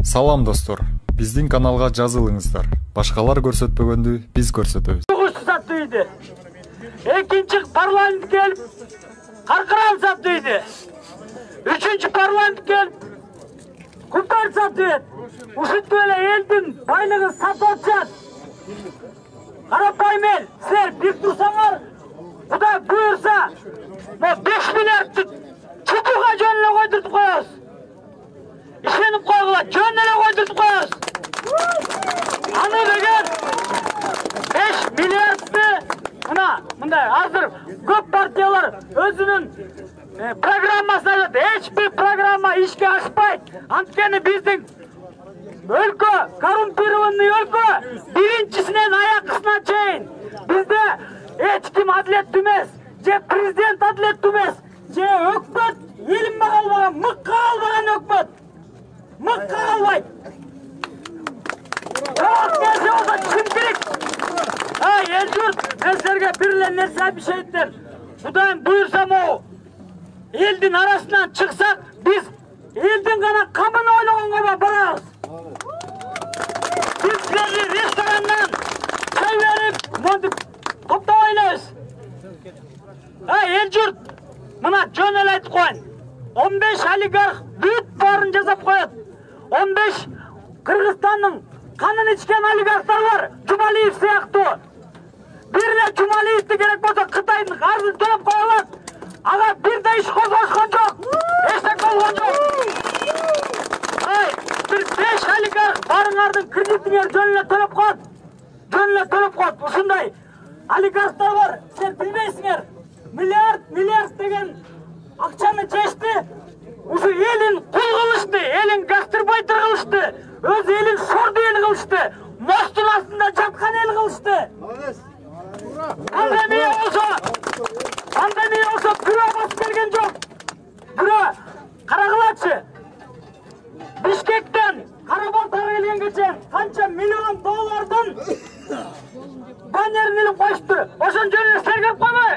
Салам достор, биздин каналга жазылыңыздар. Башкалар көрсөтпөгөндү биз көрсөтөбүз. Экинчи парламент келип, каркыран сатты. Үчүнчү парламент келип, куптар сатты. Ушинтип эле элдин байлыгын сатып атышат. Карапайым эл, силер бир турсаңар, Кудай буйрса, 5 миллиардты чукуга жөн эле койдуртуп коебуз. Ишенип койгула, жөн эле койдуртуп коебуз. Аны деген 5 миллиардты мындай азыр көп партиялар өзүнүн программасын айтат. Эч бир программа ишке ашпайт. Анткени биздин өлкө коррумпированный өлкө, биринчисинен аякысына чейин. Бизде эч ким адилеттүү эмес, же президент адилеттүү эмес, же өкмөт илимге калбаган, мыкка калбаган өкмөт. Мыкка калбайт. Нерсе болсо чын керек. Эл журт, мен силерге бир эле нерсе айтып, Кудайым буйрса могу элдин арасынан чыксак, биз элдин гана камын ойлогонго барабыз. Biz sizlerle restorandan çay verip mondik topta oynayız. El jurt, mına jön ele aytıp koyun. 15 oligarх büyük barın жасап koyat. 15 Kırgızstan'ın kanını içken oligarhlar var. Jumaliyev siyahtı. Birle Jumaliyev'de gerek bolsa Kıtay'ın arzını төлөп koyalım. Ağa bir de iş kozgoşkon jok. Eştek bolgon jok. Bir 5 oligarх barыңардын кредитиңер жөн эле төлөп коет. Жөн эле төлөп коет. Ушундай олигархтар бар. Силер билбейсиңер. Миллиард деген акчаны чечти. Ушу элин кул кылышты, элин гастарбайтер кылышты. Өз элин шорду эл кылышты. Мостун астында жаткан эл кылышты. Пандемия болсо бирөө басып келген жок. Бирөө карагылачы. Бишкектен Карабалтага келгенге чейин канча миллион доллардын баннерин илип коюшту. Ошон жөн эле силер келип койбой.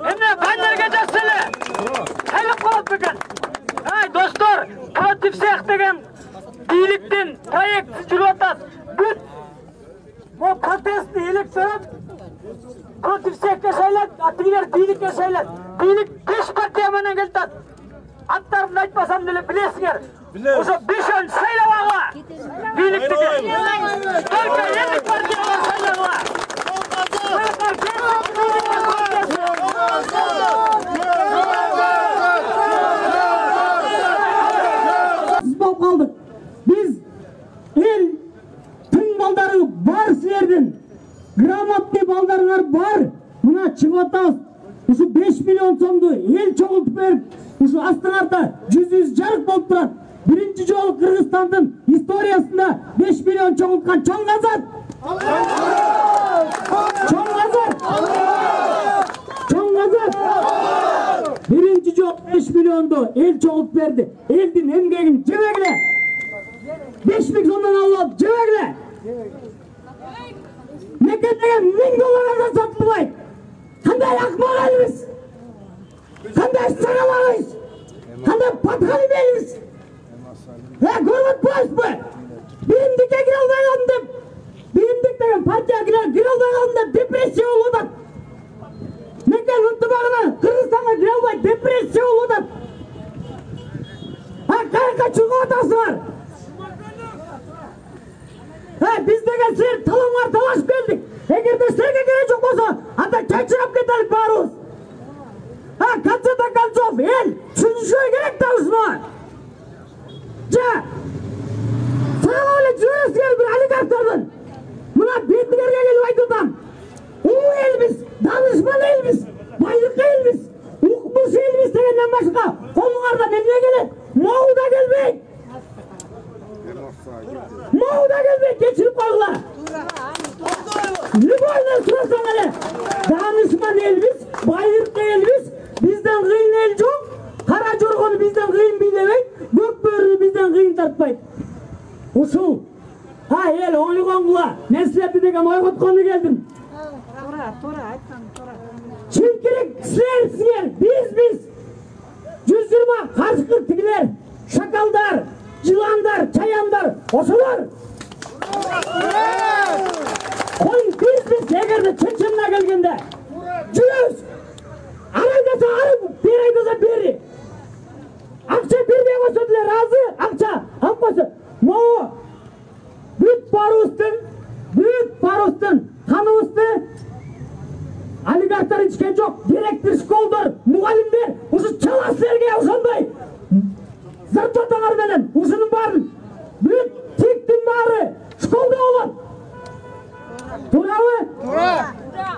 Эмне баннерге жазса эле келип коет бекен. Достор, против всех деген бийликтин проекти жүрүп атат. Бүт бул протестни электорат против всехке шайлат, а тигилер бийликке шайлат. Бийлик 5 партия менен келатат. Аттарын айтпасам деле билесиңер. Ошо 5-өн шайлабага. Бийликтики. Только 50 партиялар шайлабага. Биз болуп калдык. Биз эл тың балдары бар силердин. Грамотный балдарыңар бар. Мына чыгып атабыз. Ушу 5 миллион сомду эл чогултуп берип, ушу астыңарда жүзүбүз жарык болуп турат. Биринчи жолу Кыргызстандын историясында 5 миллион чогулткан чоң азат. Чоң азат. Биринчи жолу 5 миллионду эл чогултуп берди. Элдин эмгегин жебегиле. 5 миң сомдон алып жебегиле. Мекендеген $1000 сатылбайт. Кандай акмак элбиз? Кандай сагалабыз? Кандай паткан элбиз? Көрүп атпайсызбы? Биримдикке кире албай калдым деп, биримдик деген партия кире албай калдым деп депрессия болуп атат. Мекен ынтымагына Кыргызстанга кире албай депрессия болуп атат. Кайыкка чыгып атасыңар? Биз деген силер талаңар талашып келдик. Эгерде силерге керек жок болсо, анда чачырап кетелик баарыбыз. Концерта концов, эл түшүнүшү керек да ушуну. Сагалап эле жүрөсүңөр бир олигархтардын. Мына бетиңерге келип айтып атам. Улуу элбиз, данышман элбиз, байлыкка элбиз, укмуш элбиз дегенден башка колуңардан эмне келет? Могу да келбейт. Geçirip koygular. Любойдан сурасаң эле, данышман элбиз, байлыкка элбиз, бизден кыйын эл жок. Кара жоргону бизден кыйын бийлебейт, көк бөрүнү бизден кыйын тартпайт. Ушул эл ойлогонгула, мен силерди деген ойготкону келдим. Туура айткан, туура. Чын керек силер, биз 120 карчыкыр тигилер, шакал Ошолор. Koy biz egerde Çeçen'e gelgende 100 araydasa arıp bir aydasa biri akça bir de olsa bile razı akça alması mo büyük parustun kanı oligarklar içken çok direktör şkoldur mugallimler uşu çalaslarga ошондой зарплатаңар менен ушунун баарын büyük tiktин баары школда болот. Турабы? Тура.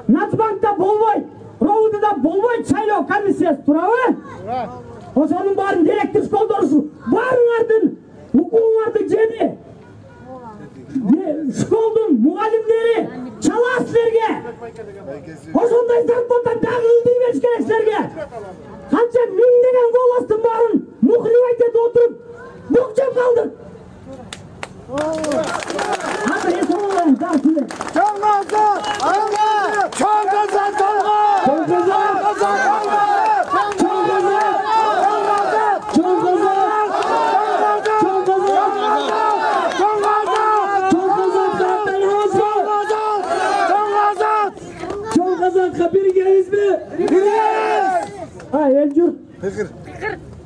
Нацбанкта болбойт, РОУДда болбойт шайлоо комиссиясы, турабы? Тура. Ошонун баарын директор школдорусу баарыңардын укугуңарды жеди. Школдун мугалимдери чала силерге. Ошондой зарплата дагы ылдый бериш керек силерге. Канча миңдеген голостун баарын мухлибайт этип отуруп букчап калдык. Hadi esoğlan kalsın. Çok kazan! Allah! Çok kazan! Çok kazan! Biri geliz mi? Geliz! Ha Elcur.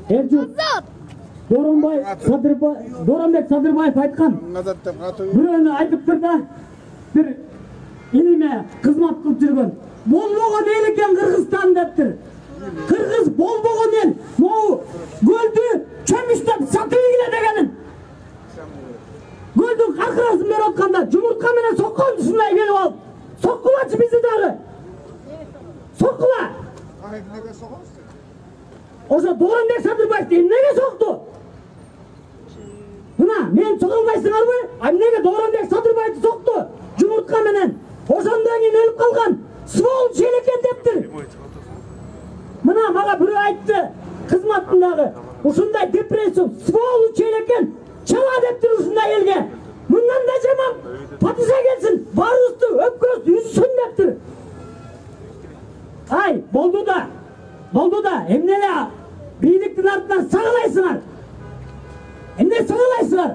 Elcur. Доронбек Садырбаев айткан. Бирөөнү айтыптыр да бир илиме кызмат кылып жүргөн. Болбогон эл экен Кыргызстан дептир. Кыргыз болбогон эл. Могу көлдү чөмүштөп сатып ийгиле дегенин. Көлдүн каркырасын берип атканда жумуртка менен соккон ушундай келип алып. Соккулачы бизди дагы. Соккула. Ошо Доронбек Садырбаевди эмнеге сокту? Мына, мен чыгылбайсыңарбы? Эмнеге Доронбек Садырбаевди сокту? Жумуртка менен. Ошондон кийин өлүп калган сволочь эл экен дептир. Мына мага бирөө айтты, кызматындагы ушундай депрессия сволочь эл экен. Чала дептир ушундай элге. Мындан да жаман падыша келсин, баарыбызды өпкөз үзсүн дептир. Ай, болду да, эмнеле бийликтин артынан сагалайсыңар? Эмне сагалайсыңар?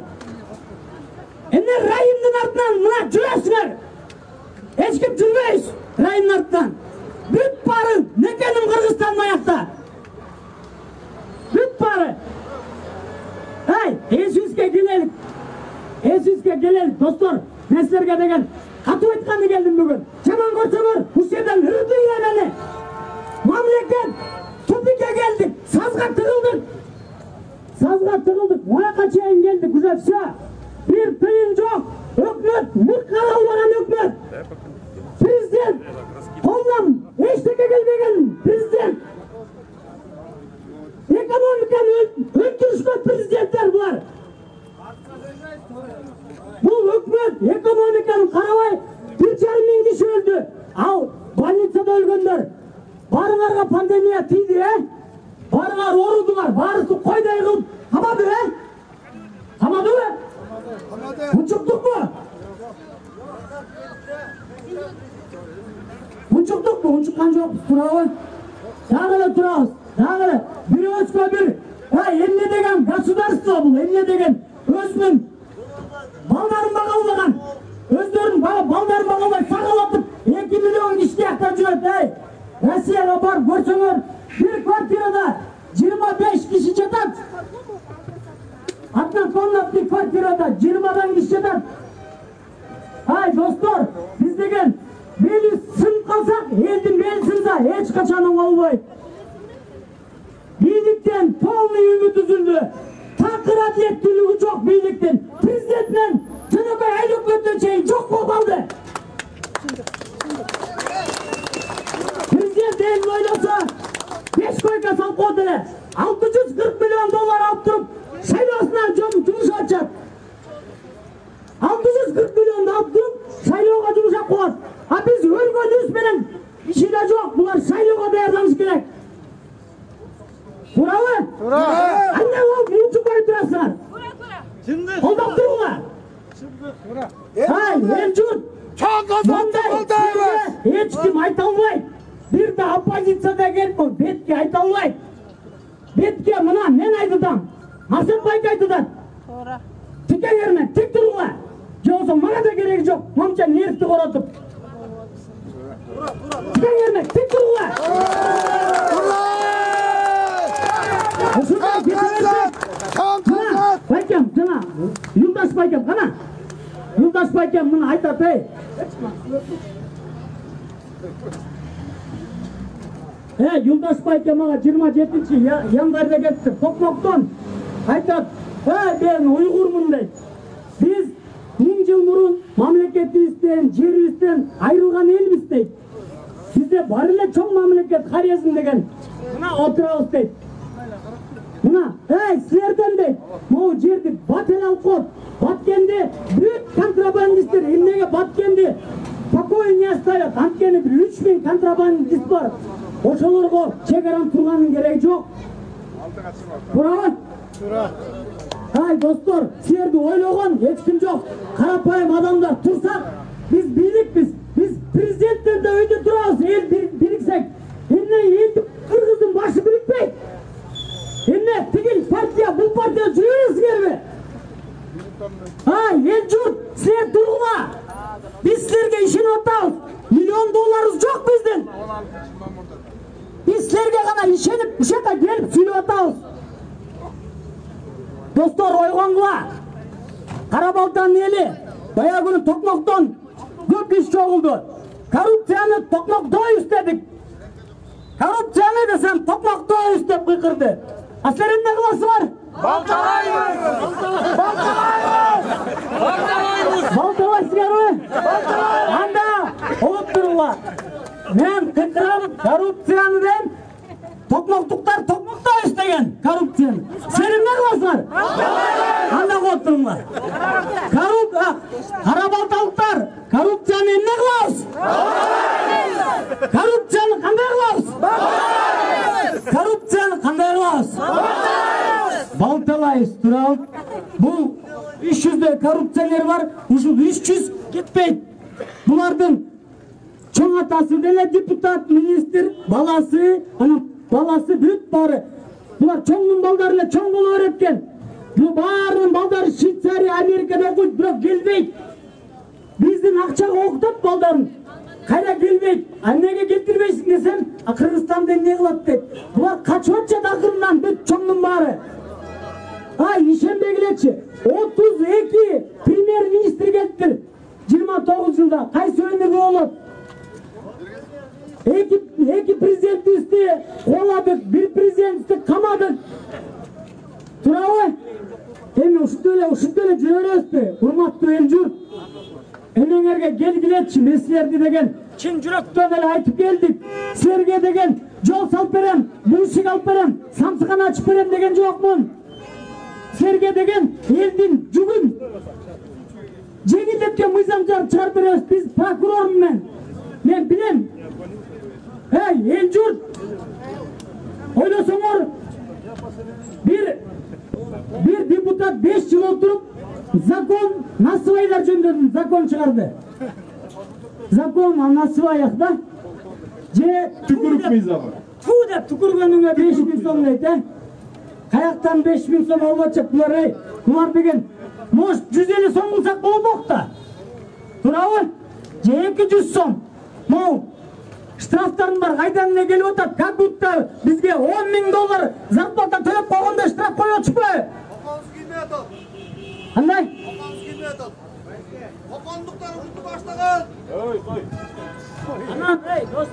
Эмне райымдын артынан мына жүрөсүңөр? Эч ким жүрбөйбүз райымдын артынан. Бүт баары некеним Кыргызстандын аякта. Бүт баары. Ай, эсибизге келелик, достор. Мен силерге деген катуу айтканы келдим бүгүн. Жаман көрсөңөр, ушул жерден үрдүңөр мени. Мамлекет тупикке келдик, сазга тыгылдык, маяка чейин келдик, уже все. Bir тыйын жок, өкмөт, мыкка албаган өкмөт. Президент, колунан эчтеке келбеген президент. Экономиканы өлтүрүшкөн президенттер булар. Бул өкмөт экономиканы карабай 1,5 миң киши өлдү. Ал больницада өлгөндөр. Барыңарга пандемия тийди, Барыңар орудуңар, баарысы койдай кылып камады, Камадыбы? Унчуктукпу? Унчуккан жокпуз, турабы? Дагы эле турабыз, дагы эле. Бирөөбүзгө бир, эмне деген государство бул, эмне деген өзүнүн балдарын багалбаган, өздөрүнүн балдарын багалбай сагалатып 2 миллион киши тиякта жүрөт, Россияга барып көрсөңөр, bir квартирада 25 киши жатат. Однокомнатный квартирада 20 киши жатат. Ай, достор, биз деген бели сынып калсак, элдин бели сынса эч качан оңолбойт. Бийликтен полный үмүт үзүлдү. Такыр адилеттүүлүгү жок бийликтин. Президенттен жөнөкөй айыл өкмөттөн чейин жок болуп калды. Президент эл ойлосо 5 койка салып койду эле. 640 миллион доллар алып туруп, шайлоосуна жумуш ачат. 640 миллион алып туруп, шайлоого жумушап коет. А биз өлгөнүбүз менен иши да жок. Булар шайлоого даярданыш керек. Турабы? Тура. Анда ол мунчукпай турасыңар. Тура. Колдоп туруңар. Тура. Ай, эл журт. Эч ким айта албайт. Бир да оппозицияда келип, бетке айта албайт. Бетке мына мен айтам. Асанбай айтат. Туура. Tike yerine, tik durma. Yoksa bana da gereği yok. Mamça nerfti koratıp. Tike yerine, tik durma. Baykem, sana. Yıldaş Baykem, kana. Yıldaş Baykem, bunu aytat ey. Yıldaş Baykem ağa 27. yanvarda getdi. Tokmokton. Aytat, ben Uygurmun deydi. Biz 1000 yıl murun mamleketibizden, жерибизден айрылган элбиz deydi. Bizde бар эле чоң мамлекет Хорезм деген. Мына отурабыз дейт. Мына, силерден дейт. Могу жерди бат эле алып коет. Баткенде бүт контрабандисттер эмнеге Баткенде покой не оставят. Анткени 3000 контрабандист бар. Ошолорго чегаранын турганын кереги жок. Туурабы? Туура. Достор, силерди ойлогон эч ким жок. Карапайым адамдар турсак, биз бийликпиз. Биз президенттерде өйдө турабыз, эл бириксек. Эмне элди кыргыздын башы бирикпейт? Эмне тигил партия, бул партия жүрөсүңөрбү? Эл журт, силер тургула. Биз силерге ишенип атабыз. $1 миллион жок биздин. Биз силерге гана ишенип, ушака келип сүйлөп атабыз. Достор, ойгонгула. Кара-Балтанын эли баягы күнү Токмоктон көп иш чогулду. Коррупцияны Токмоктойбуз дедик. Коррупцияны десем Токмоктойбуз деп кыйкырды. А силер эмне кыласыңар? Балталайсыңарбы? Анда болуп туруңар. Мен кыйкырам, коррупцияны дейм. Токмоктуктар Токмоктойбуз деген коррупцияны. Силер эмне кыласыңар? Анда коюп туруңар. Кара-Балталыктар коррупцияны эмне кылабыз? Коррупцияны кандай кылабыз? Коррупцияны кандай кылабыз? Балталайбыз, турабыз. Бул 300 коррупционер бар, ушул 300 кетпейт. Булардын чоң атасы деле депутат, министр, баласы, анан баласы бүт бары. Булар чоңдун балдары эле чоң боло берет экен. Бул баарынын балдары Швейцария, Америкада окуйт, бирок келбейт. Биздин акчага окутат балдарын. Кайра келбейт. Эмнеге келтирбейсиң десем, Кыргызстанда эмне кылат дейт. Булар качып атышат акырынан бүт чоңдун баары. Ишенбегилечи. 32 премьер-министр келиптир. 29 жылда кайсы өнүгүү болот? Эки президентибизди кууладык, бир президентти камадык. Туурабы? Эми ушинтип эле жүрө беребизби? Урматтуу эл журт. Эмеңерге келгилечи, мен силерди деген чын жүрөктөн эле айтып келдик. Силерге деген жол салып берем, бушик алып берем, самсыкана ачып берем деген жокмун. Силерге деген элдин жүгүн жеңилдеткен мыйзам чыгарып беребиз. Биз прокурормун мен билем. Эл журт, ойлосоңор, бир депутат 5 жыл отуруп закон насыбайлар жөнүндө закон чыгарды. Закон насыбай да? Же түкүрүк мыйзамы. Деп түкүргөнүңө 5000 сом дейт, Каяктан 5000 сом алып атышат булар, Булар деген, может 150 сом кылсак болмок да. Туурабы? Же 200 сом. Могу штрафтарым бар, кайдан эле келип атат? Как будто бизге $10.000 зарплата төлөп койгондо штраф коюп атышпы? Кандай? Окондуктар ушинтип баштаган. Анан, дост.